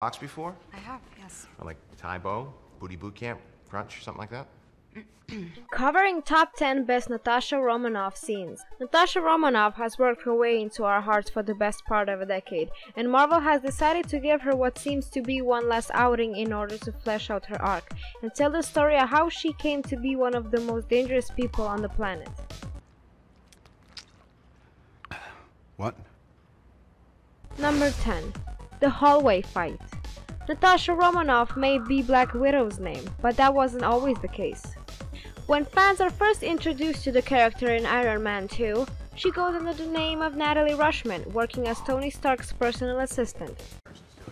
box before? I have, yes. Or like Taibo, Booty Boot Camp, Crunch, something like that? Covering top 10 best Natasha Romanoff scenes. Natasha Romanoff has worked her way into our hearts for the best part of a decade, and Marvel has decided to give her what seems to be one last outing in order to flesh out her arc, and tell the story of how she came to be one of the most dangerous people on the planet. What? Number 10. The Hallway Fight. Natasha Romanoff may be Black Widow's name, but that wasn't always the case. When fans are first introduced to the character in Iron Man 2, she goes under the name of Natalie Rushman, working as Tony Stark's personal assistant.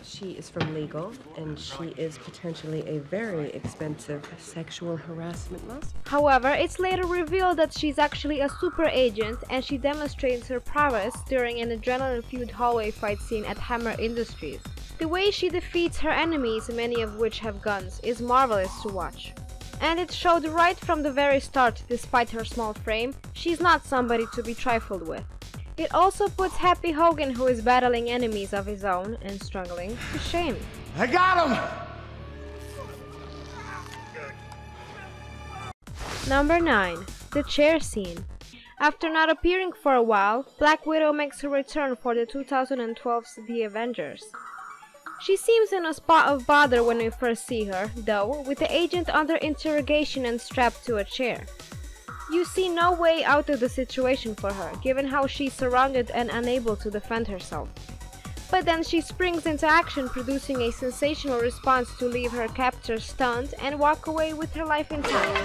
She is from legal, and she is potentially a very expensive sexual harassment lawsuit. However, it's later revealed that she's actually a super agent, and she demonstrates her prowess during an adrenaline-fueled hallway fight scene at Hammer Industries. The way she defeats her enemies, many of which have guns, is marvelous to watch. And it showed right from the very start, despite her small frame, she's not somebody to be trifled with. It also puts Happy Hogan, who is battling enemies of his own and struggling, to shame. I got him! Number 9. The chair scene. After not appearing for a while, Black Widow makes her return for the 2012's The Avengers. She seems in a spot of bother when we first see her, though, with the agent under interrogation and strapped to a chair. You see no way out of the situation for her, given how she's surrounded and unable to defend herself. But then she springs into action, producing a sensational response to leave her captor stunned and walk away with her life intact.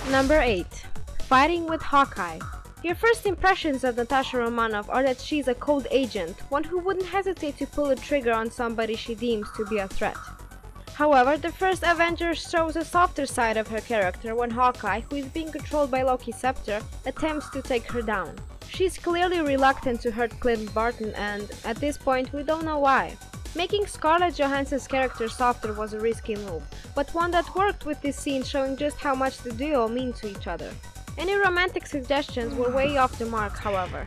Number 8. Fighting with Hawkeye. Your first impressions of Natasha Romanoff are that she's a cold agent, one who wouldn't hesitate to pull a trigger on somebody she deems to be a threat. However, the first Avengers shows a softer side of her character when Hawkeye, who is being controlled by Loki's scepter, attempts to take her down. She's clearly reluctant to hurt Clint Barton, and at this point we don't know why. Making Scarlett Johansson's character softer was a risky move, but one that worked with this scene, showing just how much the duo mean to each other. Any romantic suggestions were way off the mark, however.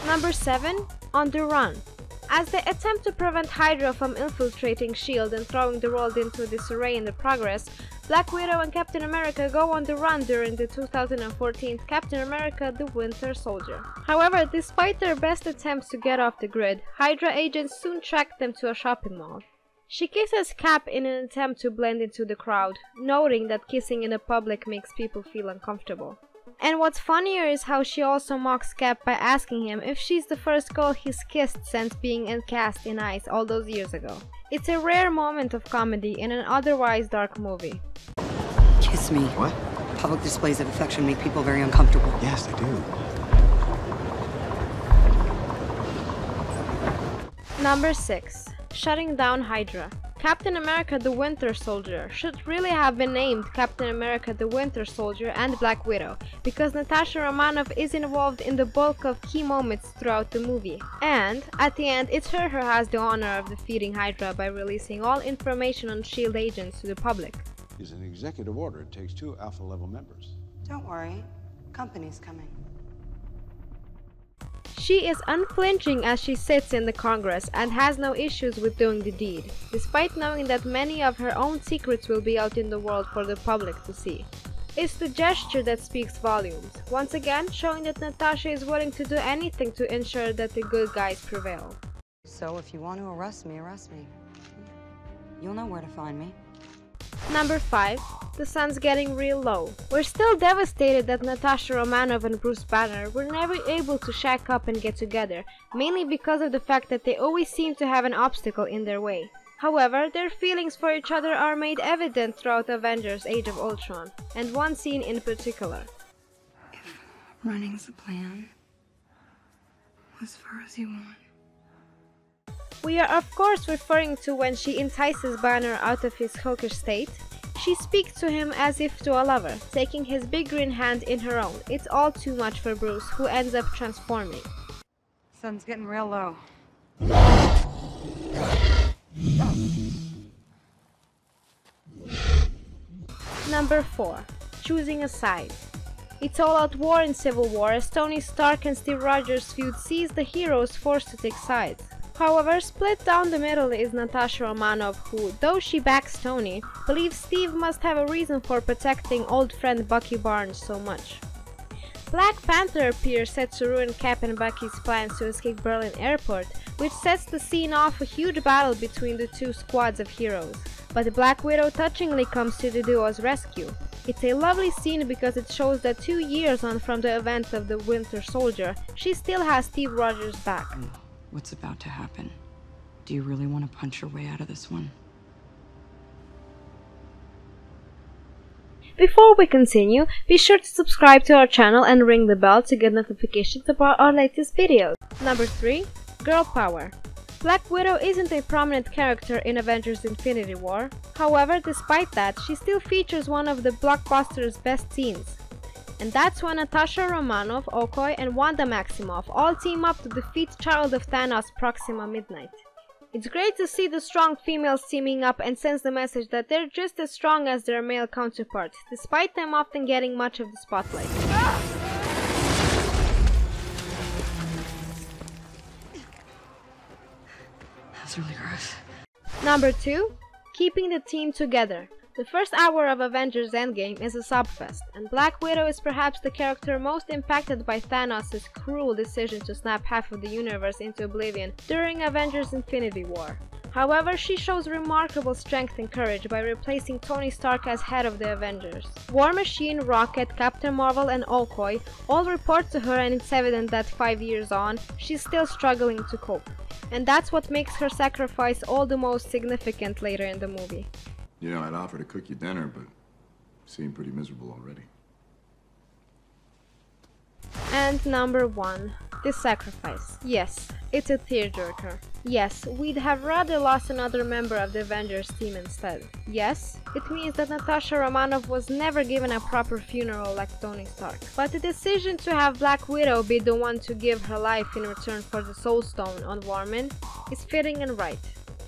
Number 7. On the Run. As they attempt to prevent Hydra from infiltrating S.H.I.E.L.D. and throwing the world into disarray in the progress, Black Widow and Captain America go on the run during the 2014 Captain America: The Winter Soldier. However, despite their best attempts to get off the grid, Hydra agents soon track them to a shopping mall. She kisses Cap in an attempt to blend into the crowd, noting that kissing in the public makes people feel uncomfortable. And what's funnier is how she also mocks Cap by asking him if she's the first girl he's kissed since being cast in Ice all those years ago. It's a rare moment of comedy in an otherwise dark movie. Kiss me. What? Public displays of affection make people very uncomfortable. Yes, they do. Number 6. Shutting down Hydra. Captain America: The Winter Soldier should really have been named Captain America: The Winter Soldier and Black Widow, because Natasha Romanoff is involved in the bulk of key moments throughout the movie. And, at the end, it's her who has the honor of defeating Hydra by releasing all information on S.H.I.E.L.D. agents to the public. Is an executive order. It takes 2 Alpha-level members. Don't worry. Company's coming. She is unflinching as she sits in the Congress and has no issues with doing the deed, despite knowing that many of her own secrets will be out in the world for the public to see. It's the gesture that speaks volumes, once again showing that Natasha is willing to do anything to ensure that the good guys prevail. So if you want to arrest me, you'll know where to find me. Number 5. The sun's getting real low. We're still devastated that Natasha Romanoff and Bruce Banner were never able to shack up and get together, mainly because of the fact that they always seem to have an obstacle in their way. However, their feelings for each other are made evident throughout Avengers: Age of Ultron, and one scene in particular. If running's the plan, as far as you want. We are of course referring to when she entices Banner out of his hawkish state. She speaks to him as if to a lover, taking his big green hand in her own. It's all too much for Bruce, who ends up transforming. Sun's getting real low. Number 4. Choosing a side. It's all out war in Civil War as Tony Stark and Steve Rogers' feud sees the heroes forced to take sides. However, split down the middle is Natasha Romanoff who, though she backs Tony, believes Steve must have a reason for protecting old friend Bucky Barnes so much. Black Panther appears set to ruin Cap and Bucky's plans to escape Berlin Airport, which sets the scene off a huge battle between the two squads of heroes. But Black Widow touchingly comes to the duo's rescue. It's a lovely scene because it shows that 2 years on from the event of the Winter Soldier, she still has Steve Rogers' back. What's about to happen? Do you really want to punch your way out of this one? Before we continue, be sure to subscribe to our channel and ring the bell to get notifications about our latest videos. Number 3. Girl Power. Black Widow isn't a prominent character in Avengers Infinity War. However, despite that, she still features one of the blockbuster's best scenes. And that's when Natasha Romanoff, Hawkeye, and Wanda Maximoff all team up to defeat Child of Thanos Proxima Midnight. It's great to see the strong females teaming up and sends the message that they're just as strong as their male counterparts, despite them often getting much of the spotlight. That's really gross. Number 2. Keeping the team together. The first hour of Avengers Endgame is a subfest, and Black Widow is perhaps the character most impacted by Thanos' cruel decision to snap half of the universe into oblivion during Avengers Infinity War. However, she shows remarkable strength and courage by replacing Tony Stark as head of the Avengers. War Machine, Rocket, Captain Marvel and Hawkeye all report to her, and it's evident that 5 years on, she's still struggling to cope. And that's what makes her sacrifice all the most significant later in the movie. You know, I'd offer to cook you dinner, but you seem pretty miserable already. And number 1. The sacrifice. Yes, it's a tearjerker. Yes, we'd have rather lost another member of the Avengers team instead. Yes, it means that Natasha Romanoff was never given a proper funeral like Tony Stark. But the decision to have Black Widow be the one to give her life in return for the Soul Stone on Warman is fitting and right.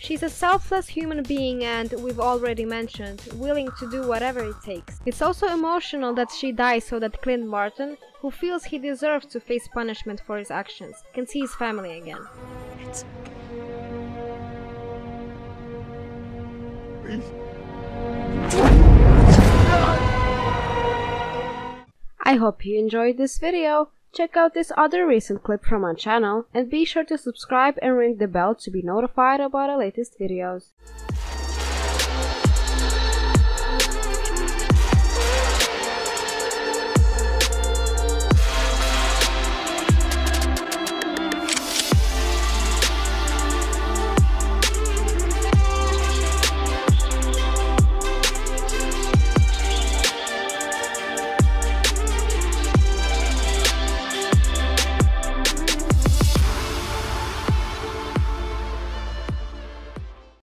She's a selfless human being and, we've already mentioned, willing to do whatever it takes. It's also emotional that she dies so that Clint Barton, who feels he deserves to face punishment for his actions, can see his family again. I hope you enjoyed this video. Check out this other recent clip from our channel and be sure to subscribe and ring the bell to be notified about our latest videos.